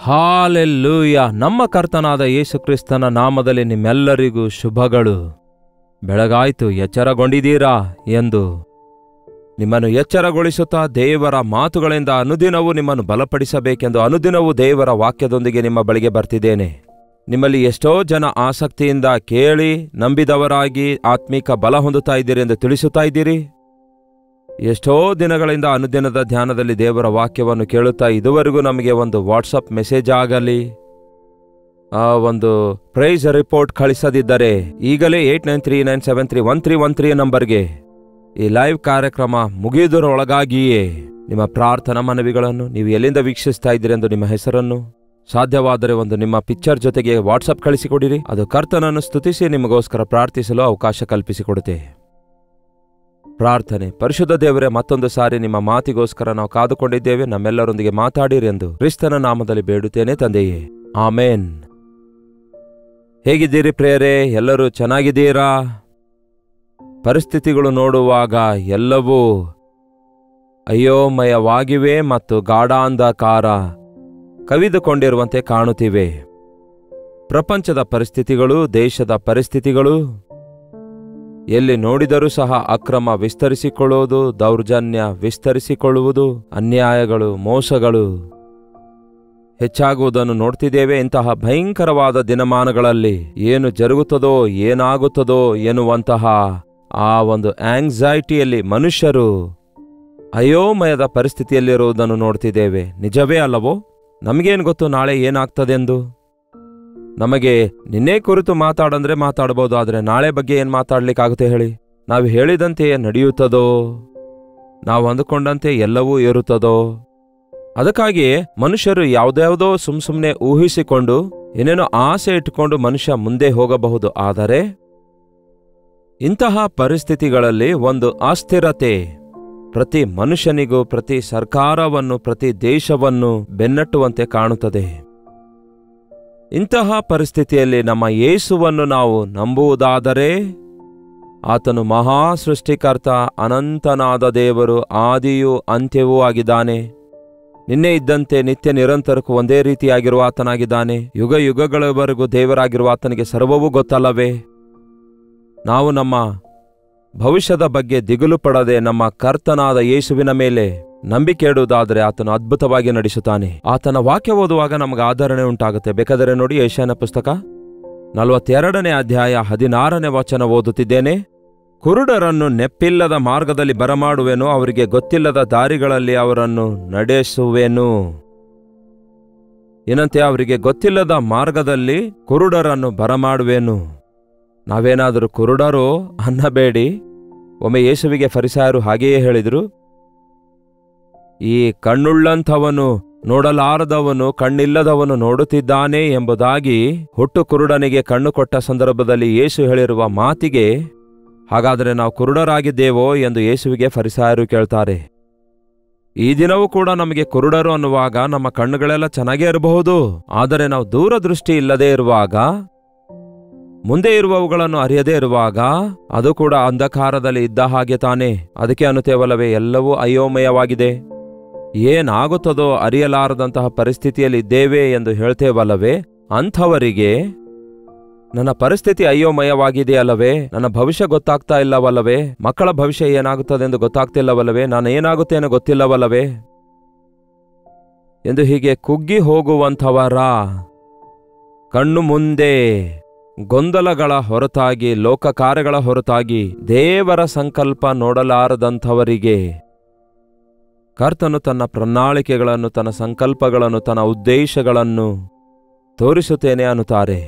Hallelujah. ನಮ್ಮ ಕರ್ತನಾದ ಯೇಸು ಕ್ರಿಸ್ತನ ನಾಮದಲ್ಲಿ ನಿಮ್ಮೆಲ್ಲರಿಗೂ ಶುಭಗಳು. ಬೆಳಗಾಯ್ತು, ಎಚ್ಚರಗೊಂಡಿದ್ದೀರಾ ಎಂದು ನಿಮ್ಮನ್ನು ಎಚ್ಚರಗೊಳಿಸುತ್ತಾ ದೇವರ ಮಾತುಗಳಿಂದ ಅನುದಿನವೂ ನಿಮ್ಮನ್ನು ಬಲಪಡಿಸಬೇಕೆಂದು ಅನುದಿನವೂ ದೇವರ ವಾಕ್ಯದೊಂದಿಗೆ ನಿಮ್ಮ ಬಳಿಗೆ ಬರ್ತಿದ್ದೇನೆ. ನಿಮ್ಮಲ್ಲಿ ಎಷ್ಟೋ ಜನ ಆಸಕ್ತಿಯಿಂದ ಕೇಳಿ ನಂಬಿದವರಾಗಿ ಆತ್ಮಿಕ ಬಲ ಹೊಂದುತ್ತಾ ಇದ್ದೀರಿ ಎಂದು ತಿಳಿಸುತ್ತಾ ಇದ್ದೀರಿ. ಎಷ್ಟೋ ದಿನಗಳಿಂದ ಅನುದಿನದ ಧ್ಯಾನದಲ್ಲಿ ದೇವರ ವಾಕ್ಯವನ್ನು ಕೇಳುತ್ತಾ ಇದುವರೆಗೂ ನಮಗೆ ಒಂದು ವಾಟ್ಸಪ್ ಮೆಸೇಜ್ ಆಗಲಿ, ಒಂದು ಪ್ರೈಸ್ ರಿಪೋರ್ಟ್ ಕಳಿಸದಿದ್ದರೆ ಈಗಲೇ 8939731313 ನಂಬರ್ಗೆ ಈ ಲೈವ್ ಕಾರ್ಯಕ್ರಮ ಮುಗಿಯುವುದರೊಳಗಾಗಿಯೇ ನಿಮ್ಮ ಪ್ರಾರ್ಥನಾ ಮನವಿಗಳನ್ನು, ನೀವು ಎಲ್ಲಿಂದ ವೀಕ್ಷಿಸ್ತಾ ಇದ್ದೀರಿ ಎಂದು ನಿಮ್ಮ ಹೆಸರನ್ನು, ಸಾಧ್ಯವಾದರೆ ಒಂದು ನಿಮ್ಮ ಪಿಕ್ಚರ್ ಜೊತೆಗೆ ವಾಟ್ಸಪ್ ಕಳಿಸಿಕೊಡಿರಿ. ಅದು ಕರ್ತನನ್ನು ಸ್ತುತಿಸಿ ನಿಮಗೋಸ್ಕರ ಪ್ರಾರ್ಥಿಸಲು ಅವಕಾಶ ಕಲ್ಪಿಸಿಕೊಡುತ್ತೆ. ಪ್ರಾರ್ಥನೆ. ಪರಿಶುದ್ಧ ದೇವರೇ, ಮತ್ತೊಂದು ಸಾರಿ ನಿಮ್ಮ ಮಾತಿಗೋಸ್ಕರ ನಾವು ಕಾದುಕೊಂಡಿದ್ದೇವೆ. ನಮ್ಮೆಲ್ಲರೊಂದಿಗೆ ಮಾತಾಡಿರಿ ಎಂದು ಕ್ರಿಸ್ತನ ನಾಮದಲ್ಲಿ ಬೇಡುತ್ತೇನೆ ತಂದೆಯೇ, ಆಮೇನ್. ಹೇಗಿದ್ದೀರಿ ಪ್ರೇರೆ? ಎಲ್ಲರೂ ಚೆನ್ನಾಗಿದ್ದೀರಾ? ಪರಿಸ್ಥಿತಿಗಳು ನೋಡುವಾಗ ಎಲ್ಲವೂ ಅಯೋಮಯವಾಗಿವೆ ಮತ್ತು ಗಾಢಾಂಧಕಾರ ಕವಿದುಕೊಂಡಿರುವಂತೆ ಕಾಣುತ್ತಿವೆ. ಪ್ರಪಂಚದ ಪರಿಸ್ಥಿತಿಗಳು, ದೇಶದ ಪರಿಸ್ಥಿತಿಗಳು, ಎಲ್ಲಿ ನೋಡಿದರೂ ಸಹ ಅಕ್ರಮ ವಿಸ್ತರಿಸಿಕೊಳ್ಳುವುದು, ದೌರ್ಜನ್ಯ ವಿಸ್ತರಿಸಿಕೊಳ್ಳುವುದು, ಅನ್ಯಾಯಗಳು, ಮೋಸಗಳು ಹೆಚ್ಚಾಗುವುದನ್ನು ನೋಡ್ತಿದ್ದೇವೆ. ಇಂತಹ ಭಯಂಕರವಾದ ದಿನಮಾನಗಳಲ್ಲಿ ಏನು ಜರುಗುತ್ತದೋ, ಏನಾಗುತ್ತದೋ ಎನ್ನುವಂತಹ ಆ ಒಂದು ಆಂಗ್ಸೈಟಿಯಲ್ಲಿ ಮನುಷ್ಯರು ಅಯೋಮಯದ ಪರಿಸ್ಥಿತಿಯಲ್ಲಿರುವುದನ್ನು ನೋಡ್ತಿದ್ದೇವೆ. ನಿಜವೇ ಅಲ್ಲವೋ? ನಮಗೇನು ಗೊತ್ತು ನಾಳೆ ಏನಾಗ್ತದೆಂದು? ನಮಗೆ ನಿನ್ನೆ ಕುರಿತು ಮಾತಾಡಂದ್ರೆ ಮಾತಾಡ್ಬೋದು, ಆದರೆ ನಾಳೆ ಬಗ್ಗೆ ಏನು ಮಾತಾಡ್ಲಿಕ್ಕಾಗುತ್ತೆ ಹೇಳಿ? ನಾವು ಹೇಳಿದಂತೆಯೇ ನಡೆಯುತ್ತದೋ? ನಾವು ಅಂದುಕೊಂಡಂತೆ ಎಲ್ಲವೂ ಇರುತ್ತದೋ? ಅದಕ್ಕಾಗಿಯೇ ಮನುಷ್ಯರು ಯಾವುದ್ಯಾವುದೋ ಸುಮ್ಮನೆ ಊಹಿಸಿಕೊಂಡು ಏನೇನೋ ಆಸೆ ಇಟ್ಟುಕೊಂಡು ಮನುಷ್ಯ ಮುಂದೆ ಹೋಗಬಹುದು. ಆದರೆ ಇಂತಹ ಪರಿಸ್ಥಿತಿಗಳಲ್ಲಿ ಒಂದು ಅಸ್ಥಿರತೆ ಪ್ರತಿ ಮನುಷ್ಯನಿಗೂ, ಪ್ರತಿ ಸರ್ಕಾರವನ್ನು, ಪ್ರತಿ ದೇಶವನ್ನು ಬೆನ್ನಟ್ಟುವಂತೆ ಕಾಣುತ್ತದೆ. ಇಂತಹ ಪರಿಸ್ಥಿತಿಯಲ್ಲಿ ನಮ್ಮ ಯೇಸುವನ್ನು ನಾವು ನಂಬುವುದಾದರೆ ಆತನು ಮಹಾ ಸೃಷ್ಟಿಕರ್ತ, ಅನಂತನಾದ ದೇವರು, ಆದಿಯೂ ಅಂತ್ಯವೂ ಆಗಿದ್ದಾನೆ. ನಿನ್ನೆ ಇದ್ದಂತೆ ನಿತ್ಯ ನಿರಂತರಕ್ಕೂ ಒಂದೇ ರೀತಿಯಾಗಿರುವ ಆತನಾಗಿದ್ದಾನೆ. ಯುಗ ಯುಗಗಳವರೆಗೂ ದೇವರಾಗಿರುವ ಆತನಿಗೆ ಸರ್ವವೂ ಗೊತ್ತಲ್ಲವೇ? ನಾವು ನಮ್ಮ ಭವಿಷ್ಯದ ಬಗ್ಗೆ ದಿಗುಲು ಪಡದೆ ನಮ್ಮ ಕರ್ತನಾದ ಯೇಸುವಿನ ಮೇಲೆ ನಂಬಿಕೆ ಇಡುವುದಾದರೆ ಆತನು ಅದ್ಭುತವಾಗಿ ನಡೆಸುತ್ತಾನೆ. ಆತನ ವಾಕ್ಯ ಓದುವಾಗ ನಮಗೆ ಆಧರಣೆ ಉಂಟಾಗುತ್ತೆ. ಬೇಕಾದರೆ ನೋಡಿ, ಯೆಶಾಯನ ಪುಸ್ತಕ 42ನೇ ಅಧ್ಯಾಯ 16ನೇ ವಚನ ಓದುತ್ತಿದ್ದೇನೆ. ಕುರುಡರನ್ನು ನೆಪ್ಪಿಲ್ಲದ ಮಾರ್ಗದಲ್ಲಿ ಬರಮಾಡುವೆನು, ಅವರಿಗೆ ಗೊತ್ತಿಲ್ಲದ ದಾರಿಗಳಲ್ಲಿ ಅವರನ್ನು ನಡೆಸುವೆನು. ಏನಂತೆ? ಅವರಿಗೆ ಗೊತ್ತಿಲ್ಲದ ಮಾರ್ಗದಲ್ಲಿ ಕುರುಡರನ್ನು ಬರಮಾಡುವೆನು. ನಾವೇನಾದರೂ ಕುರುಡರೋ ಅನ್ನಬೇಡಿ. ಒಮ್ಮೆ ಯೇಸುವಿಗೆ ಫರಿಸಾಯರು ಹಾಗೆಯೇ ಹೇಳಿದರು. ಈ ಕಣ್ಣುಳ್ಳಂಥವನು ನೋಡಲಾರದವನು, ಕಣ್ಣಿಲ್ಲದವನು ನೋಡುತ್ತಿದ್ದಾನೆ ಎಂಬುದಾಗಿ ಹುಟ್ಟು ಕುರುಡನಿಗೆ ಕಣ್ಣು ಕೊಟ್ಟ ಸಂದರ್ಭದಲ್ಲಿ ಯೇಸು ಹೇಳಿರುವ ಮಾತಿಗೆ, ಹಾಗಾದರೆ ನಾವು ಕುರುಡರಾಗಿದ್ದೇವೋ ಎಂದು ಯೇಸುವಿಗೆ ಫರಿಸಾಯರು ಕೇಳ್ತಾರೆ. ಈ ದಿನವೂ ಕೂಡ ನಮಗೆ ಕುರುಡರು ಅನ್ನುವಾಗ ನಮ್ಮ ಕಣ್ಣುಗಳೆಲ್ಲ ಚೆನ್ನಾಗೇ ಇರಬಹುದು, ಆದರೆ ನಾವು ದೂರದೃಷ್ಟಿ ಇಲ್ಲದೆ ಇರುವಾಗ, ಮುಂದೆ ಇರುವವುಗಳನ್ನು ಅರಿಯದೇ ಇರುವಾಗ ಅದು ಕೂಡ ಅಂಧಕಾರದಲ್ಲಿ ಇದ್ದ ಹಾಗೆ ತಾನೆ. ಅದಕ್ಕೆ ಅನ್ನುತ್ತೇವಲ್ಲವೇ, ಎಲ್ಲವೂ ಅಯೋಮಯವಾಗಿದೆ, ಏನಾಗುತ್ತದೋ ಅರಿಯಲಾರದಂತಹ ಪರಿಸ್ಥಿತಿಯಲ್ಲಿ ಇದ್ದೇವೆ ಎಂದು ಹೇಳ್ತೇವಲ್ಲವೇ? ಅಂಥವರಿಗೆ ನನ್ನ ಪರಿಸ್ಥಿತಿ ಅಯೋಮಯವಾಗಿದೆಯಲ್ಲವೇ? ನನ್ನ ಭವಿಷ್ಯ ಗೊತ್ತಾಗ್ತಾ ಇಲ್ಲವಲ್ಲವೇ? ಮಕ್ಕಳ ಭವಿಷ್ಯ ಏನಾಗುತ್ತದೆಂದು ಗೊತ್ತಾಗ್ತಿಲ್ಲವಲ್ಲವೇ? ನಾನು ಏನಾಗುತ್ತೇನೋ ಗೊತ್ತಿಲ್ಲವಲ್ಲವೇ ಎಂದು ಹೀಗೆ ಕುಗ್ಗಿ ಹೋಗುವಂಥವರ ಕಣ್ಣು ಮುಂದೆ ಗೊಂದಲಗಳ ಹೊರತಾಗಿ, ಲೋಕ ಕಾರ್ಯಗಳ ಹೊರತಾಗಿ ದೇವರ ಸಂಕಲ್ಪ ನೋಡಲಾರದಂಥವರಿಗೆ ಕರ್ತನು ತನ್ನ ಪ್ರಣಾಳಿಕೆಗಳನ್ನು, ತನ್ನ ಸಂಕಲ್ಪಗಳನ್ನು, ತನ್ನ ಉದ್ದೇಶಗಳನ್ನು ತೋರಿಸುತ್ತೇನೆ ಅನ್ನುತ್ತಾರೆ.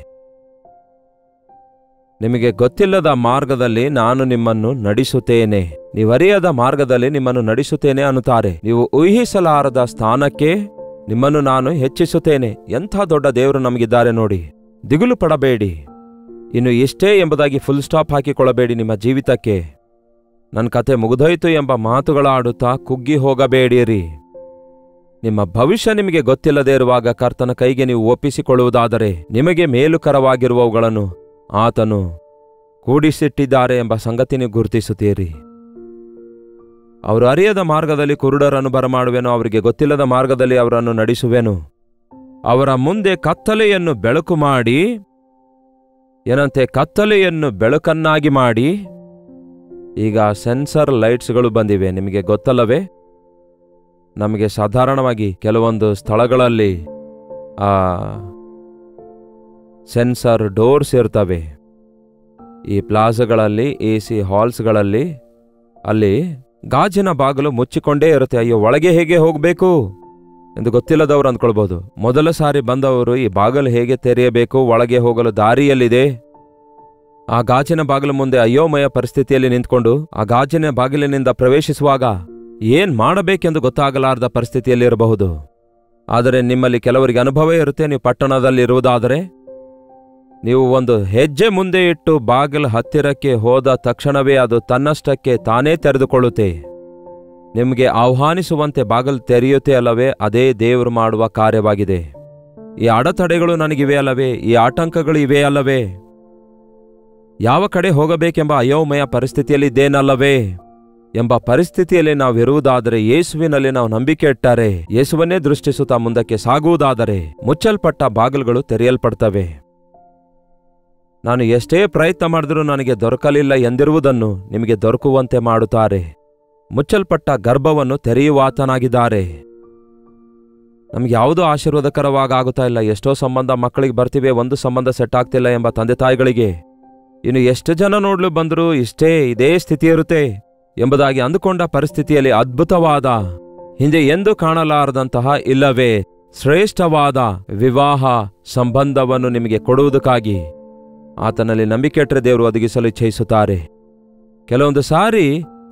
ನಿಮಗೆ ಗೊತ್ತಿಲ್ಲದ ಮಾರ್ಗದಲ್ಲಿ ನಾನು ನಿಮ್ಮನ್ನು ನಡೆಸುತ್ತೇನೆ, ನೀವರಿಯದ ಮಾರ್ಗದಲ್ಲಿ ನಿಮ್ಮನ್ನು ನಡೆಸುತ್ತೇನೆ ಅನ್ನುತ್ತಾರೆ. ನೀವು ಊಹಿಸಲಾರದ ಸ್ಥಾನಕ್ಕೆ ನಿಮ್ಮನ್ನು ನಾನು ಹೆಚ್ಚಿಸುತ್ತೇನೆ. ಎಂಥ ದೊಡ್ಡ ದೇವರು ನಮಗಿದ್ದಾರೆ ನೋಡಿ. ದಿಗುಲು ಪಡಬೇಡಿ. ಇನ್ನು ಇಷ್ಟೇ ಎಂಬುದಾಗಿ ಫುಲ್ ಸ್ಟಾಪ್ ಹಾಕಿಕೊಳ್ಳಬೇಡಿ ನಿಮ್ಮ ಜೀವಿತಕ್ಕೆ. ನನ್ನ ಕತೆ ಮುಗಿದೋಯ್ತು ಎಂಬ ಮಾತುಗಳಾಡುತ್ತಾ ಕುಗ್ಗಿ ಹೋಗಬೇಡಿರಿ. ನಿಮ್ಮ ಭವಿಷ್ಯ ನಿಮಗೆ ಗೊತ್ತಿಲ್ಲದೇ ಇರುವಾಗ ಕರ್ತನ ಕೈಗೆ ನೀವು ಒಪ್ಪಿಸಿಕೊಳ್ಳುವುದಾದರೆ ನಿಮಗೆ ಮೇಲುಕರವಾಗಿರುವವುಗಳನ್ನು ಆತನು ಕೂಡಿಸಿಟ್ಟಿದ್ದಾರೆ ಎಂಬ ಸಂಗತಿ ನೀವು ಗುರುತಿಸುತ್ತೀರಿ. ಅವರು ಅರಿಯದ ಮಾರ್ಗದಲ್ಲಿ ಕುರುಡರನ್ನು ಬರಮಾಡುವೆನು, ಅವರಿಗೆ ಗೊತ್ತಿಲ್ಲದ ಮಾರ್ಗದಲ್ಲಿ ಅವರನ್ನು ನಡೆಸುವೆನು. ಅವರ ಮುಂದೆ ಕತ್ತಲೆಯನ್ನು ಬೆಳಕು ಮಾಡಿ, ಏನಂತೆ ಕತ್ತಲೆಯನ್ನು ಬೆಳಕನ್ನಾಗಿ ಮಾಡಿ. ಈಗ ಸೆನ್ಸರ್ ಲೈಟ್ಸ್ಗಳು ಬಂದಿವೆ, ನಿಮಗೆ ಗೊತ್ತಲ್ಲವೇ? ನಮಗೆ ಸಾಧಾರಣವಾಗಿ ಕೆಲವೊಂದು ಸ್ಥಳಗಳಲ್ಲಿ ಸೆನ್ಸರ್ ಡೋರ್ಸ್ ಇರ್ತವೆ. ಈ ಪ್ಲಾಜಾಗಳಲ್ಲಿ, AC ಹಾಲ್ಸ್ಗಳಲ್ಲಿ ಅಲ್ಲಿ ಗಾಜಿನ ಬಾಗಿಲು ಮುಚ್ಚಿಕೊಂಡೇ ಇರುತ್ತೆ. ಅಯ್ಯೋ, ಒಳಗೆ ಹೇಗೆ ಹೋಗಬೇಕು ಎಂದು ಗೊತ್ತಿಲ್ಲದವರು ಅಂದ್ಕೊಳ್ಬೋದು. ಮೊದಲ ಸಾರಿ ಬಂದವರು ಈ ಬಾಗಿಲು ಹೇಗೆ ತೆರೆಯಬೇಕು, ಒಳಗೆ ಹೋಗಲು ದಾರಿಯಲ್ಲಿದೆ, ಆ ಗಾಜಿನ ಬಾಗಿಲು ಮುಂದೆ ಅಯೋಮಯ ಪರಿಸ್ಥಿತಿಯಲ್ಲಿ ನಿಂತ್ಕೊಂಡು ಆ ಗಾಜಿನ ಬಾಗಿಲಿನಿಂದ ಪ್ರವೇಶಿಸುವಾಗ ಏನ್ ಮಾಡಬೇಕೆಂದು ಗೊತ್ತಾಗಲಾರದ ಪರಿಸ್ಥಿತಿಯಲ್ಲಿರಬಹುದು. ಆದರೆ ನಿಮ್ಮಲ್ಲಿ ಕೆಲವರಿಗೆ ಅನುಭವ ಇರುತ್ತೆ. ನೀವು ಪಟ್ಟಣದಲ್ಲಿರುವುದಾದರೆ ನೀವು ಒಂದು ಹೆಜ್ಜೆ ಮುಂದೆ ಇಟ್ಟು ಬಾಗಿಲು ಹತ್ತಿರಕ್ಕೆ ಹೋದ ತಕ್ಷಣವೇ ಅದು ತನ್ನಷ್ಟಕ್ಕೆ ತಾನೇ ತೆರೆದುಕೊಳ್ಳುತ್ತೆ. ನಿಮಗೆ ಆಹ್ವಾನಿಸುವಂತೆ ಬಾಗಿಲು ತೆರೆಯುತ್ತೆ ಅಲ್ಲವೇ? ಅದೇ ದೇವರು ಮಾಡುವ ಕಾರ್ಯವಾಗಿದೆ. ಈ ಅಡೆತಡೆಗಳು ನನಗಿವೆ ಅಲ್ಲವೇ? ಈ ಆಟಂಕಗಳು ಇವೆ ಅಲ್ಲವೇ? ಯಾವ ಕಡೆ ಹೋಗಬೇಕೆಂಬ ಅಯೋಮಯ ಪರಿಸ್ಥಿತಿಯಲ್ಲಿದ್ದೇನಲ್ಲವೇ ಎಂಬ ಪರಿಸ್ಥಿತಿಯಲ್ಲಿ ನಾವಿರುವುದಾದರೆ, ಯೇಸುವಿನಲ್ಲಿ ನಾವು ನಂಬಿಕೆ ಇಟ್ಟರೆ, ಯೇಸುವನ್ನೇ ದೃಷ್ಟಿಸುತ್ತಾ ಮುಂದಕ್ಕೆ ಸಾಗುವುದಾದರೆ ಮುಚ್ಚಲ್ಪಟ್ಟ ಬಾಗಿಲುಗಳು ತೆರೆಯಲ್ಪಡ್ತವೆ. ನಾನು ಎಷ್ಟೇ ಪ್ರಯತ್ನ ಮಾಡಿದ್ರೂ ನನಗೆ ದೊರಕಲಿಲ್ಲ ಎಂದಿರುವುದನ್ನು ನಿಮಗೆ ದೊರಕುವಂತೆ ಮಾಡುತ್ತಾರೆ. ಮುಚ್ಚಲ್ಪಟ್ಟ ಗರ್ಭವನ್ನು ತೆರೆಯುವಾತನಾಗಿದ್ದಾರೆ. ನಮ್ಗೆ ಯಾವುದೂ ಆಶೀರ್ವಾದಕರವಾಗಿ ಆಗುತ್ತಾ ಇಲ್ಲ. ಎಷ್ಟೋ ಸಂಬಂಧ ಮಕ್ಕಳಿಗೆ ಬರ್ತಿವೆ, ಒಂದು ಸಂಬಂಧ ಸೆಟ್ ಆಗ್ತಿಲ್ಲ ಎಂಬ ತಂದೆ ತಾಯಿಗಳಿಗೆ ಇನ್ನು ಎಷ್ಟು ಜನ ನೋಡ್ಲು ಬಂದರೂ ಇದೇ ಸ್ಥಿತಿ ಇರುತ್ತೆ ಎಂಬುದಾಗಿ ಅಂದುಕೊಂಡ ಪರಿಸ್ಥಿತಿಯಲ್ಲಿ ಅದ್ಭುತವಾದ, ಹಿಂದೆ ಎಂದೂ ಕಾಣಲಾರದಂತಹ ಇಲ್ಲವೇ ಶ್ರೇಷ್ಠವಾದ ವಿವಾಹ ಸಂಬಂಧವನ್ನು ನಿಮಗೆ ಕೊಡುವುದಕ್ಕಾಗಿ ಆತನಲ್ಲಿ ನಂಬಿಕೆಯಿಟ್ಟರೆ ದೇವರು ಒದಗಿಸಲು ಇಚ್ಛಿಸುತ್ತಾರೆ. ಕೆಲವೊಂದು ಸಾರಿ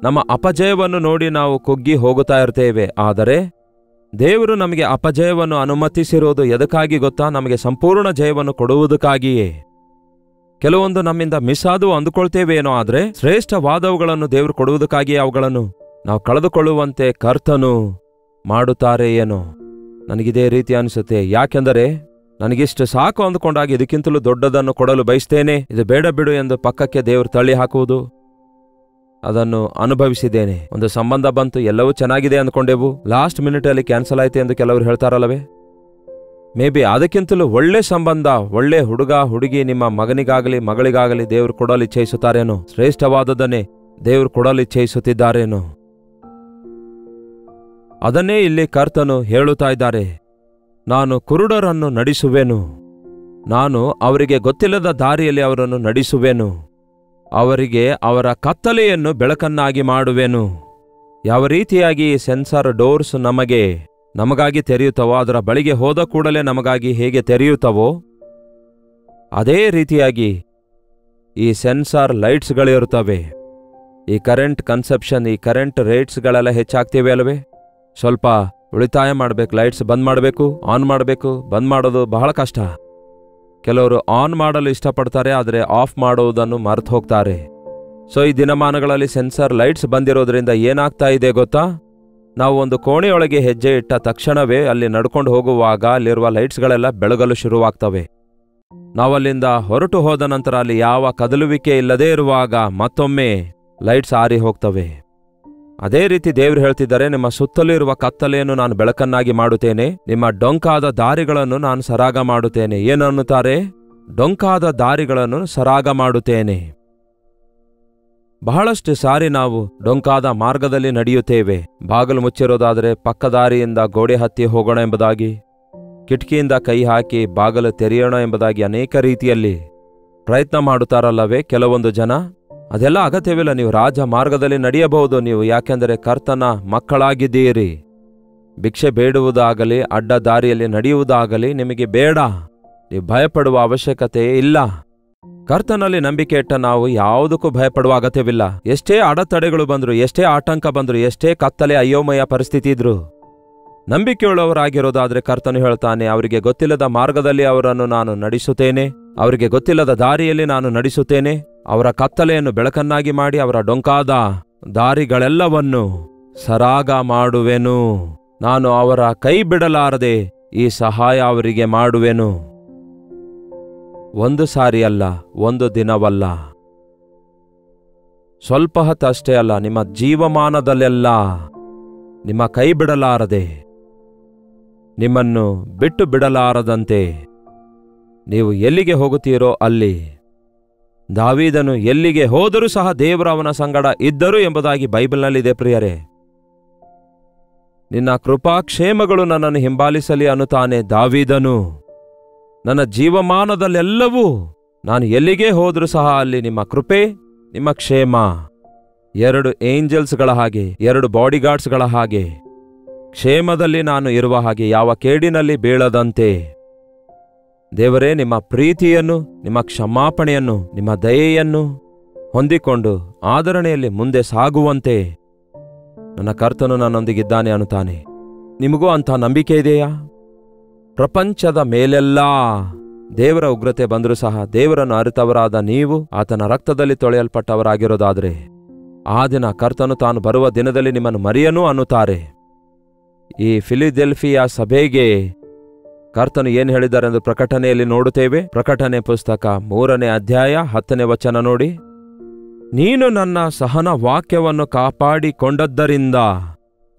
ನಮ್ಮ ಅಪಜಯವನ್ನು ನೋಡಿ ನಾವು ಕುಗ್ಗಿ ಹೋಗುತ್ತಾ ಇರ್ತೇವೆ. ಆದರೆ ದೇವರು ನಮಗೆ ಅಪಜಯವನ್ನು ಅನುಮತಿಸಿರುವುದು ಎದಕ್ಕಾಗಿ ಗೊತ್ತಾ? ನಮಗೆ ಸಂಪೂರ್ಣ ಜಯವನ್ನು ಕೊಡುವುದಕ್ಕಾಗಿಯೇ. ಕೆಲವೊಂದು ನಮ್ಮಿಂದ ಮಿಸ್ ಆದವು ಅಂದುಕೊಳ್ತೇವೇನೋ, ಆದರೆ ಶ್ರೇಷ್ಠವಾದವುಗಳನ್ನು ದೇವರು ಕೊಡುವುದಕ್ಕಾಗಿಯೇ ಅವುಗಳನ್ನು ನಾವು ಕಳೆದುಕೊಳ್ಳುವಂತೆ ಕರ್ತನು ಮಾಡುತ್ತಾರೆ ಏನೋ. ನನಗಿದೇ ರೀತಿ ಅನಿಸುತ್ತೆ. ಯಾಕೆಂದರೆ ನನಗಿಷ್ಟು ಸಾಕು ಅಂದುಕೊಂಡಾಗ ಇದಕ್ಕಿಂತಲೂ ದೊಡ್ಡದನ್ನು ಕೊಡಲು ಬಯಸ್ತೇನೆ, ಇದು ಬೇಡ ಬಿಡು ಎಂದು ಪಕ್ಕಕ್ಕೆ ದೇವರು ತಳ್ಳಿ ಹಾಕುವುದು ಅದನ್ನು ಅನುಭವಿಸಿದ್ದೇನೆ. ಒಂದು ಸಂಬಂಧ ಬಂತು, ಎಲ್ಲವೂ ಚೆನ್ನಾಗಿದೆ ಅಂದ್ಕೊಂಡೆವು, ಲಾಸ್ಟ್ ಮಿನಿಟಲ್ಲಿ ಕ್ಯಾನ್ಸಲ್ ಆಯ್ತು ಎಂದು ಕೆಲವರು ಹೇಳ್ತಾರಲ್ಲವೇ? ಮೇ ಬಿ ಅದಕ್ಕಿಂತಲೂ ಒಳ್ಳೆ ಸಂಬಂಧ, ಒಳ್ಳೆ ಹುಡುಗ ಹುಡುಗಿ ನಿಮ್ಮ ಮಗನಿಗಾಗಲಿ ಮಗಳಿಗಾಗಲಿ ದೇವರು ಕೊಡಲು ಇಚ್ಛಿಸುತ್ತಾರೇನೋ. ಶ್ರೇಷ್ಠವಾದದನ್ನೇ ದೇವರು ಕೊಡಲು ಇಚ್ಛಿಸುತ್ತಿದ್ದಾರೇನೋ. ಅದನ್ನೇ ಇಲ್ಲಿ ಕರ್ತನು ಹೇಳುತ್ತಾ ಇದ್ದಾರೆ. ನಾನು ಕುರುಡರನ್ನು ನಡೆಸುವೆನು, ನಾನು ಅವರಿಗೆ ಗೊತ್ತಿಲ್ಲದ ದಾರಿಯಲ್ಲಿ ಅವರನ್ನು ನಡೆಸುವೆನು, ಅವರಿಗೆ ಅವರ ಕತ್ತಲೆಯನ್ನು ಬೆಳಕನ್ನಾಗಿ ಮಾಡುವೆನು. ಯಾವ ರೀತಿಯಾಗಿ ಸೆನ್ಸಾರ್ ಡೋರ್ಸ್ ನಮಗಾಗಿ ತೆರೆಯುತ್ತವೋ, ಅದರ ಬಳಿಗೆ ಹೋದ ಕೂಡಲೇ ನಮಗಾಗಿ ಹೇಗೆ ತೆರೆಯುತ್ತವೋ, ಅದೇ ರೀತಿಯಾಗಿ ಈ ಸೆನ್ಸಾರ್ ಲೈಟ್ಸ್ಗಳಿರುತ್ತವೆ. ಈ ಕರೆಂಟ್ ಕನ್ಸೆಪ್ಷನ್, ಈ ಕರೆಂಟ್ ರೇಟ್ಸ್ಗಳೆಲ್ಲ ಹೆಚ್ಚಾಗ್ತಿವೆ ಅಲ್ಲವೇ? ಸ್ವಲ್ಪ ಉಳಿತಾಯ ಮಾಡಬೇಕು, ಲೈಟ್ಸ್ ಬಂದ್ ಮಾಡಬೇಕು, ಆನ್ ಮಾಡಬೇಕು. ಬಂದ್ ಮಾಡೋದು ಬಹಳ ಕಷ್ಟ. ಕೆಲವರು ಆನ್ ಮಾಡಲು ಇಷ್ಟಪಡ್ತಾರೆ, ಆದರೆ ಆಫ್ ಮಾಡುವುದನ್ನು ಮರೆತು ಹೋಗ್ತಾರೆ. ಸೊ ಈ ದಿನಮಾನಗಳಲ್ಲಿ ಸೆನ್ಸರ್ ಲೈಟ್ಸ್ ಬಂದಿರೋದ್ರಿಂದ ಏನಾಗ್ತಾ ಇದೆ ಗೊತ್ತಾ? ನಾವು ಒಂದು ಕೋಣೆಯೊಳಗೆ ಹೆಜ್ಜೆ ಇಟ್ಟ ತಕ್ಷಣವೇ ಅಲ್ಲಿ ನಡ್ಕೊಂಡು ಹೋಗುವಾಗ ಅಲ್ಲಿರುವ ಲೈಟ್ಸ್ಗಳೆಲ್ಲ ಬೆಳಗಲು ಶುರುವಾಗ್ತವೆ. ನಾವಲ್ಲಿಂದ ಹೊರಟು ಹೋದ ನಂತರ ಅಲ್ಲಿ ಯಾವ ಕದಲುವಿಕೆ ಇಲ್ಲದೇ ಇರುವಾಗ ಮತ್ತೊಮ್ಮೆ ಲೈಟ್ಸ್ ಆರಿ ಹೋಗ್ತವೆ. ಅದೇ ರೀತಿ ದೇವರು ಹೇಳ್ತಿದ್ದಾರೆ, ನಿಮ್ಮ ಸುತ್ತಲೂ ಇರುವ ಕತ್ತಲೆಯನ್ನು ನಾನು ಬೆಳಕನ್ನಾಗಿ ಮಾಡುತ್ತೇನೆ, ನಿಮ್ಮ ಡೊಂಕಾದ ದಾರಿಗಳನ್ನು ನಾನು ಸರಾಗ ಮಾಡುತ್ತೇನೆ. ಏನನ್ನುತ್ತಾರೆ? ಡೊಂಕಾದ ದಾರಿಗಳನ್ನು ಸರಾಗ ಮಾಡುತ್ತೇನೆ. ಬಹಳಷ್ಟು ಸಾರಿ ನಾವು ಡೊಂಕಾದ ಮಾರ್ಗದಲ್ಲಿ ನಡೆಯುತ್ತೇವೆ. ಬಾಗಿಲು ಮುಚ್ಚಿರೋದಾದರೆ ಪಕ್ಕ ದಾರಿಯಿಂದ ಗೋಡೆ ಹತ್ತಿ ಹೋಗೋಣ ಎಂಬುದಾಗಿ, ಕಿಟಕಿಯಿಂದ ಕೈ ಹಾಕಿ ಬಾಗಿಲು ತೆರೆಯೋಣ ಎಂಬುದಾಗಿ ಅನೇಕ ರೀತಿಯಲ್ಲಿ ಪ್ರಯತ್ನ ಮಾಡುತ್ತಾರಲ್ಲವೇ ಕೆಲವೊಂದು ಜನ. ಅದೆಲ್ಲ ಅಗತ್ಯವಿಲ್ಲ. ನೀವು ರಾಜ ಮಾರ್ಗದಲ್ಲಿ ನಡೆಯಬಹುದು ನೀವು, ಯಾಕೆಂದರೆ ಕರ್ತನ ಮಕ್ಕಳಾಗಿದ್ದೀರಿ. ಭಿಕ್ಷೆ ಬೇಡುವುದಾಗಲಿ ಅಡ್ಡ ದಾರಿಯಲ್ಲಿ ನಡೆಯುವುದಾಗಲಿ ನಿಮಗೆ ಬೇಡ. ನೀವು ಭಯಪಡುವ ಅವಶ್ಯಕತೆ ಇಲ್ಲ. ಕರ್ತನಲ್ಲಿ ನಂಬಿಕೆ ಇಟ್ಟ ನಾವು ಯಾವುದಕ್ಕೂ ಭಯಪಡುವ ಅಗತ್ಯವಿಲ್ಲ. ಎಷ್ಟೇ ಅಡೆತಡೆಗಳು ಬಂದ್ರು, ಎಷ್ಟೇ ಆಟಂಕ ಬಂದ್ರು, ಎಷ್ಟೇ ಕತ್ತಲೆ ಅಯೋಮಯ ಪರಿಸ್ಥಿತಿ ಇದ್ರು, ನಂಬಿಕೆಯುಳ್ಳವರಾಗಿರೋದಾದ್ರೆ ಕರ್ತನು ಹೇಳ್ತಾನೆ, ಅವರಿಗೆ ಗೊತ್ತಿಲ್ಲದ ಮಾರ್ಗದಲ್ಲಿ ಅವರನ್ನು ನಾನು ನಡೆಸುತ್ತೇನೆ, ಅವರಿಗೆ ಗೊತ್ತಿಲ್ಲದ ದಾರಿಯಲ್ಲಿ ನಾನು ನಡೆಸುತ್ತೇನೆ, ಅವರ ಕತ್ತಲೆಯನ್ನು ಬೆಳಕನ್ನಾಗಿ ಮಾಡಿ ಅವರ ಡೊಂಕಾದ ದಾರಿಗಳೆಲ್ಲವನ್ನು ಸರಾಗ ಮಾಡುವೆನು. ನಾನು ಅವರ ಕೈ ಬಿಡಲಾರದೆ ಈ ಸಹಾಯ ಅವರಿಗೆ ಮಾಡುವೆನು. ಒಂದು ಸಾರಿ ಅಲ್ಲ, ಒಂದು ದಿನವಲ್ಲ, ಸ್ವಲ್ಪ ಹೊತ್ತಷ್ಟೇ ಅಲ್ಲ, ನಿಮ್ಮ ಜೀವಮಾನದಲ್ಲೆಲ್ಲ ನಿಮ್ಮ ಕೈ ಬಿಡಲಾರದೆ ನಿಮ್ಮನ್ನು ಬಿಟ್ಟು ಬಿಡಲಾರದಂತೆ ನೀವು ಎಲ್ಲಿಗೆ ಹೋಗುತ್ತೀರೋ ಅಲ್ಲಿ. ದಾವೀದನು ಎಲ್ಲಿಗೆ ಹೋದರೂ ಸಹ ದೇವರು ಅವನ ಸಂಗಡ ಇದ್ದರು ಎಂಬುದಾಗಿ ಬೈಬಲ್ನಲ್ಲಿದೆ ಪ್ರಿಯರೇ. ನಿನ್ನ ಕೃಪಾಕ್ಷೇಮಗಳು ನನ್ನನ್ನು ಹಿಂಬಾಲಿಸಲಿ ಅನ್ನುತ್ತಾನೆ ದಾವೀದನು. ನನ್ನ ಜೀವಮಾನದಲ್ಲೆಲ್ಲವೂ ನಾನು ಎಲ್ಲಿಗೆ ಹೋದರೂ ಸಹ ಅಲ್ಲಿ ನಿಮ್ಮ ಕೃಪೆ, ನಿಮ್ಮ ಕ್ಷೇಮ. 2 ಏಂಜಲ್ಸ್ಗಳ ಹಾಗೆ, 2 ಬಾಡಿಗಾರ್ಡ್ಸ್ಗಳ ಹಾಗೆ ಕ್ಷೇಮದಲ್ಲಿ ನಾನು ಇರುವ ಹಾಗೆ, ಯಾವ ಕೇಡಿನಲ್ಲಿ ಬೀಳದಂತೆ ದೇವರೇ ನಿಮ್ಮ ಪ್ರೀತಿಯನ್ನು, ನಿಮ್ಮ ಕ್ಷಮಾಪಣೆಯನ್ನು, ನಿಮ್ಮ ದಯೆಯನ್ನು ಹೊಂದಿಕೊಂಡು ಆದರಣೆಯಲ್ಲಿ ಮುಂದೆ ಸಾಗುವಂತೆ ನನ್ನ ಕರ್ತನು ನನ್ನೊಂದಿಗಿದ್ದಾನೆ ಅನ್ನುತ್ತಾನೆ. ನಿಮಗೂ ಅಂಥ ನಂಬಿಕೆ ಇದೆಯಾ? ಪ್ರಪಂಚದ ಮೇಲೆಲ್ಲ ದೇವರ ಉಗ್ರತೆ ಬಂದರೂ ಸಹ ದೇವರನ್ನು ಅರಿತವರಾದ ನೀವು ಆತನ ರಕ್ತದಲ್ಲಿ ತೊಳೆಯಲ್ಪಟ್ಟವರಾಗಿರೋದಾದರೆ ಆ ದಿನ ಕರ್ತನು ತಾನು ಬರುವ ದಿನದಲ್ಲಿ ನಿಮ್ಮನ್ನು ಮರೆಯನು ಅನ್ನುತ್ತಾರೆ. ಈ ಫಿಲಿಡೆಲ್ಫಿಯಾ ಸಭೆಗೆ ಕರ್ತನು ಏನು ಹೇಳಿದ್ದಾರೆಂದು ಪ್ರಕಟಣೆಯಲ್ಲಿ ನೋಡುತ್ತೇವೆ. ಪ್ರಕಟಣೆ ಪುಸ್ತಕ 3ನೇ ಅಧ್ಯಾಯ 10ನೇ ವಚನ ನೋಡಿ. ನೀನು ನನ್ನ ಸಹನ ವಾಕ್ಯವನ್ನು ಕಾಪಾಡಿಕೊಂಡದ್ದರಿಂದ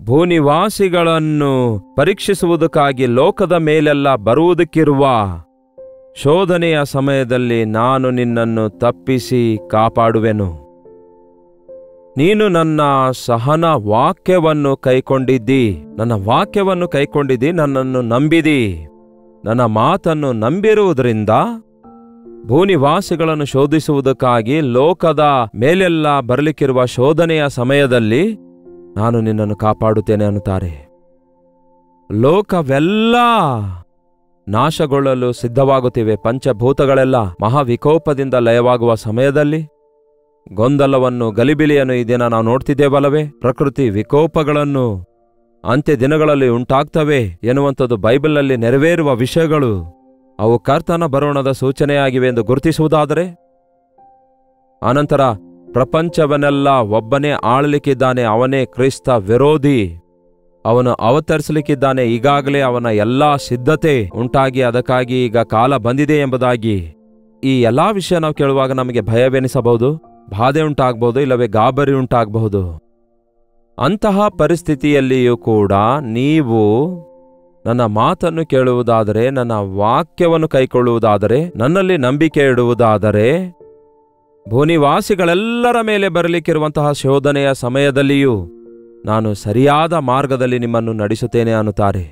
ಭೂನಿವಾಸಿಗಳನ್ನು ಪರೀಕ್ಷಿಸುವುದಕ್ಕಾಗಿ ಲೋಕದ ಮೇಲೆಲ್ಲ ಬರುವುದಕ್ಕಿರುವ ಶೋಧನೆಯ ಸಮಯದಲ್ಲಿ ನಾನು ನಿನ್ನನ್ನು ತಪ್ಪಿಸಿ ಕಾಪಾಡುವೆನು. ನೀನು ನನ್ನ ಸಹನ ವಾಕ್ಯವನ್ನು ಕೈಕೊಂಡಿದ್ದಿ, ನನ್ನ ವಾಕ್ಯವನ್ನು ಕೈಕೊಂಡಿದ್ದಿ, ನನ್ನನ್ನು ನಂಬಿದಿ. ನನ್ನ ಮಾತನ್ನು ನಂಬಿರುವುದರಿಂದ ಭೂನಿವಾಸಿಗಳನ್ನು ಶೋಧಿಸುವುದಕ್ಕಾಗಿ ಲೋಕದ ಮೇಲೆಲ್ಲ ಬರಲಿಕ್ಕಿರುವ ಶೋಧನೆಯ ಸಮಯದಲ್ಲಿ ನಾನು ನಿನ್ನನ್ನು ಕಾಪಾಡುತ್ತೇನೆ ಅನ್ನುತ್ತಾರೆ. ಲೋಕವೆಲ್ಲ ನಾಶಗೊಳ್ಳಲು ಸಿದ್ಧವಾಗುತ್ತಿವೆ. ಪಂಚಭೂತಗಳೆಲ್ಲ ಮಹಾವಿಕೋಪದಿಂದ ಲಯವಾಗುವ ಸಮಯದಲ್ಲಿ ಗೊಂದಲವನ್ನು, ಗಲಿಬಿಲಿಯನ್ನು ಈ ದಿನ ನಾವು ನೋಡ್ತಿದ್ದೇವಲ್ಲವೇ? ಪ್ರಕೃತಿ ವಿಕೋಪಗಳನ್ನು ಅಂತ್ಯ ದಿನಗಳಲ್ಲಿ ಉಂಟಾಗ್ತವೆ ಎನ್ನುವಂಥದ್ದು ಬೈಬಲ್ನಲ್ಲಿ ನೆರವೇರುವ ವಿಷಯಗಳು. ಅವು ಕರ್ತನ ಬರೋಣದ ಸೂಚನೆಯಾಗಿವೆ ಎಂದು ಗುರುತಿಸುವುದಾದರೆ, ಅನಂತರ ಪ್ರಪಂಚವನ್ನೆಲ್ಲ ಒಬ್ಬನೇ ಆಳಲಿಕ್ಕಿದ್ದಾನೆ, ಅವನೇ ಕ್ರಿಸ್ತ ವಿರೋಧಿ, ಅವನು ಅವತರಿಸಲಿಕ್ಕಿದ್ದಾನೆ. ಈಗಾಗಲೇ ಅವನ ಎಲ್ಲಾ ಸಿದ್ಧತೆ ಉಂಟಾಗಿ ಅದಕ್ಕಾಗಿ ಈಗ ಕಾಲ ಬಂದಿದೆ ಎಂಬುದಾಗಿ ಈ ಎಲ್ಲಾ ವಿಷಯ ನಾವು ಕೇಳುವಾಗ ನಮಗೆ ಭಯವೆನಿಸಬಹುದು, ಬಾಧೆ ಉಂಟಾಗಬಹುದು, ಇಲ್ಲವೇ ಗಾಬರಿ ಉಂಟಾಗಬಹುದು. ಅಂತಹ ಪರಿಸ್ಥಿತಿಯಲ್ಲಿಯೂ ಕೂಡ ನೀವು ನನ್ನ ಮಾತನ್ನು ಕೇಳುವುದಾದರೆ, ನನ್ನ ವಾಕ್ಯವನ್ನು ಕೈಕೊಳ್ಳುವುದಾದರೆ, ನನ್ನಲ್ಲಿ ನಂಬಿಕೆ ಇಡುವುದಾದರೆ, ಭೂನಿವಾಸಿಗಳೆಲ್ಲರ ಮೇಲೆ ಬರಲಿಕ್ಕಿರುವಂತಹ ಶೋಧನೆಯ ಸಮಯದಲ್ಲಿಯೂ ನಾನು ಸರಿಯಾದ ಮಾರ್ಗದಲ್ಲಿ ನಿಮ್ಮನ್ನು ನಡೆಸುತ್ತೇನೆ ಅನ್ನುತ್ತಾರೆ.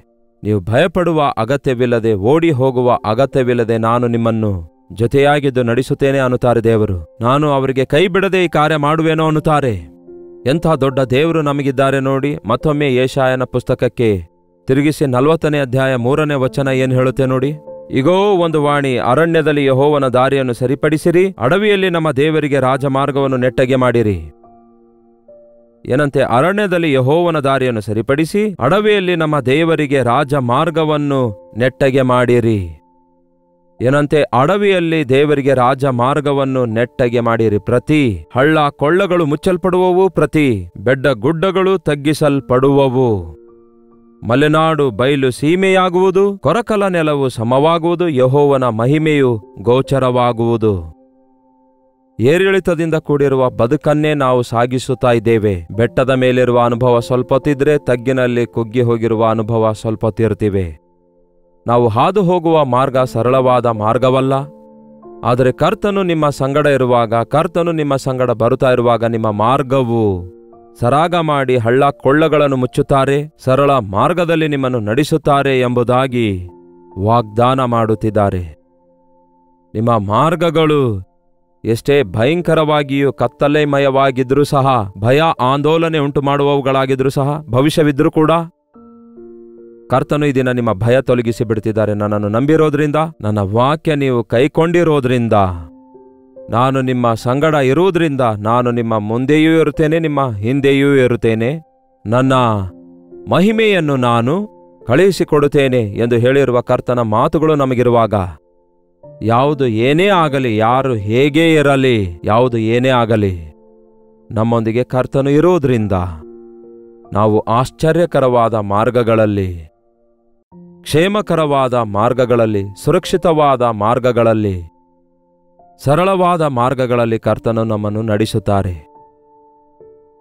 ನೀವು ಭಯಪಡುವ ಅಗತ್ಯವಿಲ್ಲದೆ, ಓಡಿ ಹೋಗುವ ಅಗತ್ಯವಿಲ್ಲದೆ ನಾನು ನಿಮ್ಮನ್ನು ಜೊತೆಯಾಗಿದ್ದು ನಡೆಸುತ್ತೇನೆ ಅನ್ನುತ್ತಾರೆ ದೇವರು. ನಾನು ಅವರಿಗೆ ಕೈ ಬಿಡದೆ ಈ ಕಾರ್ಯ ಮಾಡುವೇನೋ ಅನ್ನುತ್ತಾರೆ. ಎಂಥ ದೊಡ್ಡ ದೇವರು ನಮಗಿದ್ದಾರೆ ನೋಡಿ. ಮತ್ತೊಮ್ಮೆ ಯೆಶಾಯನ ಪುಸ್ತಕಕ್ಕೆ ತಿರುಗಿಸಿ 40ನೇ ಅಧ್ಯಾಯ 3ನೇ ವಚನ ಏನು ಹೇಳುತ್ತೆ ನೋಡಿ. ಇಗೋ, ಒಂದು ವಾಣಿ, ಅರಣ್ಯದಲ್ಲಿ ಯೆಹೋವನ ದಾರಿಯನ್ನು ಸರಿಪಡಿಸಿರಿ, ಅಡವಿಯಲ್ಲಿ ನಮ್ಮ ದೇವರಿಗೆ ರಾಜಮಾರ್ಗವನ್ನು ನೆಟ್ಟಗೆ ಮಾಡಿರಿ. ಏನಂತೆ? ಅರಣ್ಯದಲ್ಲಿ ಯೆಹೋವನ ದಾರಿಯನ್ನು ಸರಿಪಡಿಸಿ, ಅಡವಿಯಲ್ಲಿ ನಮ್ಮ ದೇವರಿಗೆ ರಾಜಮಾರ್ಗವನ್ನು ನೆಟ್ಟಗೆ ಮಾಡಿರಿ. ಏನಂತೆ? ಅಡವಿಯಲ್ಲಿ ದೇವರಿಗೆ ರಾಜಮಾರ್ಗವನ್ನು ನೆಟ್ಟಗೆ ಮಾಡಿರಿ. ಪ್ರತಿ ಹಳ್ಳ ಕೊಳ್ಳಗಳು ಮುಚ್ಚಲ್ಪಡುವವು, ಪ್ರತಿ ಬೆಡ್ಡ ಗುಡ್ಡಗಳು ತಗ್ಗಿಸಲ್ಪಡುವವು. ಮಲೆನಾಡು ಬಯಲು ಸೀಮೆಯಾಗುವುದು, ಕೊರಕಲ ನೆಲವು ಸಮವಾಗುವುದು, ಯೆಹೋವನ ಮಹಿಮೆಯು ಗೋಚರವಾಗುವುದು. ಏರಿಳಿತದಿಂದ ಕೂಡಿರುವ ಬದುಕನ್ನೇ ನಾವು ಸಾಗಿಸುತ್ತಾ ಇದ್ದೇವೆ. ಬೆಟ್ಟದ ಮೇಲಿರುವ ಅನುಭವ ಸ್ವಲ್ಪ ಹೊತ್ತಿದ್ರೆ, ತಗ್ಗಿನಲ್ಲಿ ಕುಗ್ಗಿ ಹೋಗಿರುವ ಅನುಭವ ಸ್ವಲ್ಪ ಹೊತ್ತಿರ್ತಿವೆ. ನಾವು ಹಾದು ಹೋಗುವ ಮಾರ್ಗ ಸರಳವಾದ ಮಾರ್ಗವಲ್ಲ. ಆದರೆ ಕರ್ತನು ನಿಮ್ಮ ಸಂಗಡ ಇರುವಾಗ, ಕರ್ತನು ನಿಮ್ಮ ಸಂಗಡ ಬರುತ್ತಾ ಇರುವಾಗ ನಿಮ್ಮ ಮಾರ್ಗವು ಸರಾಗ ಮಾಡಿ ಹಳ್ಳ ಕೊಳ್ಳಗಳನ್ನು ಮುಚ್ಚುತ್ತಾರೆ, ಸರಳ ಮಾರ್ಗದಲ್ಲಿ ನಿಮ್ಮನ್ನು ನಡೆಸುತ್ತಾರೆ ಎಂಬುದಾಗಿ ವಾಗ್ದಾನ ಮಾಡುತ್ತಿದ್ದಾರೆ. ನಿಮ್ಮ ಮಾರ್ಗಗಳು ಎಷ್ಟೇ ಭಯಂಕರವಾಗಿಯೂ ಕತ್ತಲೆಮಯವಾಗಿದ್ರೂ ಸಹ, ಭಯ ಆಂದೋಲನೆ ಉಂಟು ಮಾಡುವವುಗಳಾಗಿದ್ರೂ ಸಹ, ಭವಿಷ್ಯವಿದ್ರೂ ಕೂಡ ಕರ್ತನು ಈ ದಿನ ನಿಮ್ಮ ಭಯ ತೊಲಗಿಸಿ ಬಿಡ್ತಿದ್ದಾರೆ. ನನ್ನನ್ನು ನಂಬಿರೋದ್ರಿಂದ, ನನ್ನ ವಾಕ್ಯ ನೀವು ಕೈಕೊಂಡಿರೋದ್ರಿಂದ, ನಾನು ನಿಮ್ಮ ಸಂಗಡ ಇರುವುದರಿಂದ, ನಾನು ನಿಮ್ಮ ಮುಂದೆಯೂ ಇರುತ್ತೇನೆ, ನಿಮ್ಮ ಹಿಂದೆಯೂ ಇರುತ್ತೇನೆ, ನನ್ನ ಮಹಿಮೆಯನ್ನು ನಾನು ಕಳುಹಿಸಿಕೊಡುತ್ತೇನೆ ಎಂದು ಹೇಳಿರುವ ಕರ್ತನ ಮಾತುಗಳು ನಮಗಿರುವಾಗ, ಯಾವುದು ಏನೇ ಆಗಲಿ, ಯಾರು ಹೇಗೇ ಇರಲಿ, ಯಾವುದು ಏನೇ ಆಗಲಿ, ನಮ್ಮೊಂದಿಗೆ ಕರ್ತನು ಇರುವುದರಿಂದ ನಾವು ಆಶ್ಚರ್ಯಕರವಾದ ಮಾರ್ಗಗಳಲ್ಲಿ, ಕ್ಷೇಮಕರವಾದ ಮಾರ್ಗಗಳಲ್ಲಿ, ಸುರಕ್ಷಿತವಾದ ಮಾರ್ಗಗಳಲ್ಲಿ, ಸರಳವಾದ ಮಾರ್ಗಗಳಲ್ಲಿ ಕರ್ತನು ನಮ್ಮನ್ನು ನಡೆಸುತ್ತಾರೆ.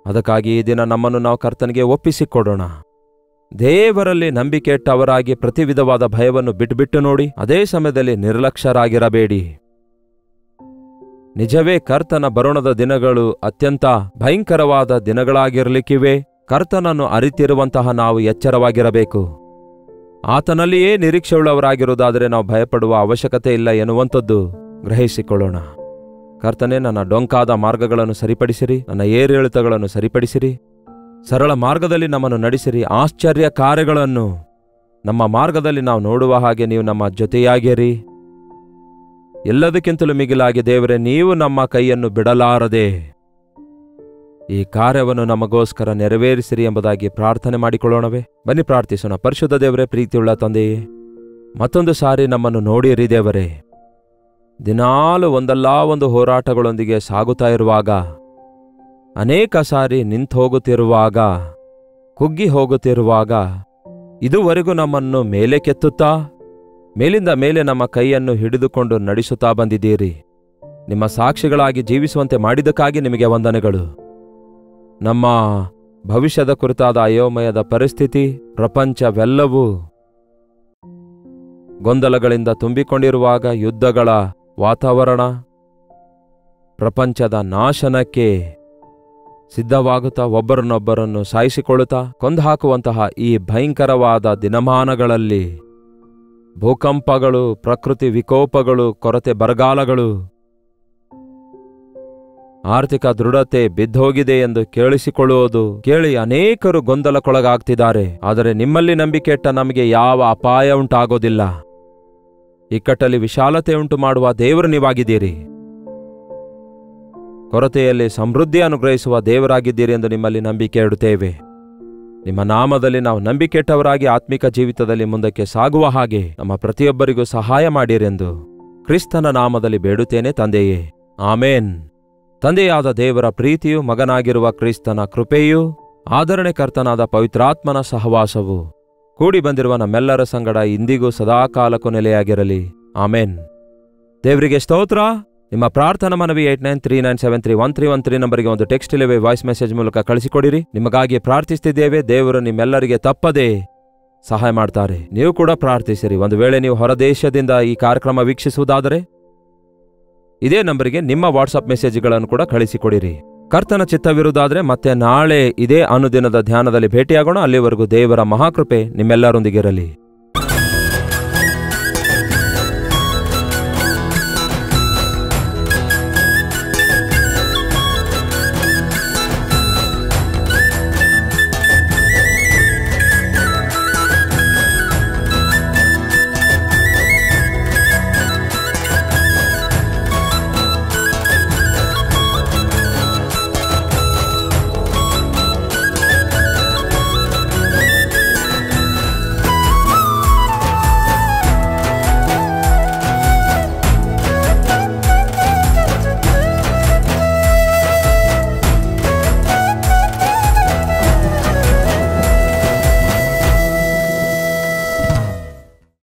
ಅದಕ್ಕಾಗಿ ಈ ದಿನ ನಮ್ಮನ್ನು ನಾವು ಕರ್ತನಿಗೆ ಒಪ್ಪಿಸಿಕೊಡೋಣ. ದೇವರಲ್ಲಿ ನಂಬಿಕೆ ಇಟ್ಟವರಾಗಿ ಪ್ರತಿ ವಿಧವಾದ ಭಯವನ್ನು ಬಿಟ್ಟುಬಿಟ್ಟು ನೋಡಿ. ಅದೇ ಸಮಯದಲ್ಲಿ ನಿರ್ಲಕ್ಷ್ಯರಾಗಿರಬೇಡಿ. ನಿಜವೇ ಕರ್ತನ ಬರುಣದ ದಿನಗಳು ಅತ್ಯಂತ ಭಯಂಕರವಾದ ದಿನಗಳಾಗಿರಲಿಕ್ಕಿವೆ. ಕರ್ತನನ್ನು ಅರಿತಿರುವಂತಹ ನಾವು ಎಚ್ಚರವಾಗಿರಬೇಕು. ಆತನಲ್ಲಿಯೇ ನಿರೀಕ್ಷೆಯುಳ್ಳವರಾಗಿರುವುದಾದರೆ ನಾವು ಭಯಪಡುವ ಅವಶ್ಯಕತೆ ಇಲ್ಲ ಎನ್ನುವಂಥದ್ದು ಗ್ರಹಿಸಿಕೊಳ್ಳೋಣ. ಕರ್ತನೇ, ನನ್ನ ಡೊಂಕಾದ ಮಾರ್ಗಗಳನ್ನು ಸರಿಪಡಿಸಿರಿ, ನನ್ನ ಏರಿಳಿತಗಳನ್ನು ಸರಿಪಡಿಸಿರಿ, ಸರಳ ಮಾರ್ಗದಲ್ಲಿ ನಮ್ಮನ್ನು ನಡೆಸಿರಿ. ಆಶ್ಚರ್ಯ ಕಾರ್ಯಗಳನ್ನು ನಮ್ಮ ಮಾರ್ಗದಲ್ಲಿ ನಾವು ನೋಡುವ ಹಾಗೆ ನೀವು ನಮ್ಮ ಜೊತೆಯಾಗಿರಿ. ಎಲ್ಲದಕ್ಕಿಂತಲೂ ಮಿಗಿಲಾಗಿ ದೇವರೇ, ನೀವು ನಮ್ಮ ಕೈಯನ್ನು ಬಿಡಲಾರದೆ ಈ ಕಾರ್ಯವನ್ನು ನಮಗೋಸ್ಕರ ನೆರವೇರಿಸಿರಿ ಎಂಬುದಾಗಿ ಪ್ರಾರ್ಥನೆ ಮಾಡಿಕೊಳ್ಳೋಣವೇ? ಬನ್ನಿ ಪ್ರಾರ್ಥಿಸೋಣ. ಪರಿಶುದ್ಧ ದೇವರೇ, ಪ್ರೀತಿಯುಳ್ಳ ತಂದೆಯೇ, ಮತ್ತೊಂದು ಸಾರಿ ನಮ್ಮನ್ನು ನೋಡಿರಿ ದೇವರೇ. ದಿನಾಲು ಒಂದಲ್ಲ ಒಂದು ಹೋರಾಟಗಳೊಂದಿಗೆ ಸಾಗುತ್ತಾ ಇರುವಾಗ, ಅನೇಕ ಸಾರಿ ನಿಂತು ಹೋಗುತ್ತಿರುವಾಗ, ಕುಗ್ಗಿ ಹೋಗುತ್ತಿರುವಾಗ, ಇದುವರೆಗೂ ನಮ್ಮನ್ನು ಮೇಲೆ ಕೆತ್ತುತ್ತಾ ಮೇಲಿಂದ ಮೇಲೆ ನಮ್ಮ ಕೈಯನ್ನು ಹಿಡಿದುಕೊಂಡು ನಡೆಸುತ್ತಾ ಬಂದಿದ್ದೀರಿ. ನಿಮ್ಮ ಸಾಕ್ಷಿಗಳಾಗಿ ಜೀವಿಸುವಂತೆ ಮಾಡಿದ್ದಕ್ಕಾಗಿ ನಿಮಗೆ ವಂದನೆಗಳು. ನಮ್ಮ ಭವಿಷ್ಯದ ಕುರಿತಾದ ಅಯೋಮಯದ ಪರಿಸ್ಥಿತಿ, ಪ್ರಪಂಚವೆಲ್ಲವೂ ಗೊಂದಲಗಳಿಂದ ತುಂಬಿಕೊಂಡಿರುವಾಗ, ಯುದ್ಧಗಳ ವಾತಾವರಣ, ಪ್ರಪಂಚದ ನಾಶನಕ್ಕೆ ಸಿದ್ಧವಾಗುತ್ತಾ ಒಬ್ಬರನ್ನೊಬ್ಬರನ್ನು ಸಾಯಿಸಿಕೊಳ್ಳುತ್ತಾ ಕೊಂದುಹಾಕುವಂತಹ ಈ ಭಯಂಕರವಾದ ದಿನಮಾನಗಳಲ್ಲಿ ಭೂಕಂಪಗಳು, ಪ್ರಕೃತಿ ವಿಕೋಪಗಳು, ಕೊರತೆ ಬರಗಾಲಗಳು, ಆರ್ಥಿಕ ದೃಢತೆ ಬಿದ್ದೋಗಿದೆ ಎಂದು ಕೇಳಿಸಿಕೊಳ್ಳುವುದು ಕೇಳಿ ಅನೇಕರು ಗೊಂದಲಕ್ಕೊಳಗಾಗ್ತಿದ್ದಾರೆ. ಆದರೆ ನಿಮ್ಮಲ್ಲಿ ನಂಬಿಕೆ ಇಟ್ಟ ನಮಗೆ ಯಾವ ಅಪಾಯ ಉಂಟಾಗೋದಿಲ್ಲ. ಇಕ್ಕಟ್ಟಲ್ಲಿ ವಿಶಾಲತೆ ಉಂಟು ಮಾಡುವ ದೇವರು ನೀವಾಗಿದ್ದೀರಿ. ಕೊರತೆಯಲ್ಲಿ ಸಮೃದ್ಧಿ ಅನುಗ್ರಹಿಸುವ ದೇವರಾಗಿದ್ದೀರಿ ಎಂದು ನಿಮ್ಮಲ್ಲಿ ನಂಬಿಕೆ ಇಡುತ್ತೇವೆ. ನಿಮ್ಮ ನಾಮದಲ್ಲಿ ನಾವು ನಂಬಿಕೆಟ್ಟವರಾಗಿ ಆತ್ಮಿಕ ಜೀವಿತದಲ್ಲಿ ಮುಂದಕ್ಕೆ ಸಾಗುವ ಹಾಗೆ ನಮ್ಮ ಪ್ರತಿಯೊಬ್ಬರಿಗೂ ಸಹಾಯ ಮಾಡಿರೆಂದು ಕ್ರಿಸ್ತನ ನಾಮದಲ್ಲಿ ಬೇಡುತ್ತೇನೆ ತಂದೆಯೇ, ಆಮೇನ್. ತಂದೆಯಾದ ದೇವರ ಪ್ರೀತಿಯು, ಮಗನಾಗಿರುವ ಕ್ರಿಸ್ತನ ಕೃಪೆಯೂ, ಆದರಣೆಕರ್ತನಾದ ಪವಿತ್ರಾತ್ಮನ ಸಹವಾಸವು ಕೂಡಿ ಬಂದಿರುವ ನಮ್ಮೆಲ್ಲರ ಸಂಗಡ ಇಂದಿಗೂ ಸದಾಕಾಲಕ್ಕೂ ನೆಲೆಯಾಗಿರಲಿ. ಆಮೇನ್. ದೇವರಿಗೆ ಸ್ತೋತ್ರ. ನಿಮ್ಮ ಪ್ರಾರ್ಥನಾ ಮನವಿ 8939731313 ನಂಬರಿಗೆ ಒಂದು ಟೆಕ್ಸ್ಟ್ ಇಲ್ಲವೇ ವಾಯ್ಸ್ ಮೆಸೇಜ್ ಮೂಲಕ ಕಳಿಸಿಕೊಡಿರಿ. ನಿಮಗಾಗಿ ಪ್ರಾರ್ಥಿಸುತ್ತಿದ್ದೇವೆ. ದೇವರು ನಿಮ್ಮೆಲ್ಲರಿಗೆ ತಪ್ಪದೆ ಸಹಾಯ ಮಾಡ್ತಾರೆ. ನೀವು ಕೂಡ ಪ್ರಾರ್ಥಿಸಿರಿ. ಒಂದು ವೇಳೆ ನೀವು ಹೊರದೇಶದಿಂದ ಈ ಕಾರ್ಯಕ್ರಮ ವೀಕ್ಷಿಸುವುದಾದರೆ ಇದೇ ನಂಬರಿಗೆ ನಿಮ್ಮ ವಾಟ್ಸಪ್ ಮೆಸೇಜ್ಗಳನ್ನು ಕೂಡ ಕಳಿಸಿಕೊಡಿರಿ. ಕರ್ತನ ಚಿತ್ತವಿರುವುದಾದರೆ ಮತ್ತೆ ನಾಳೆ ಇದೇ ಅನುದಿನದ ಧ್ಯಾನದಲ್ಲಿ ಭೇಟಿಯಾಗೋಣ. ಅಲ್ಲಿವರೆಗೂ ದೇವರ ಮಹಾಕೃಪೆ ನಿಮ್ಮೆಲ್ಲರೊಂದಿಗಿರಲಿ.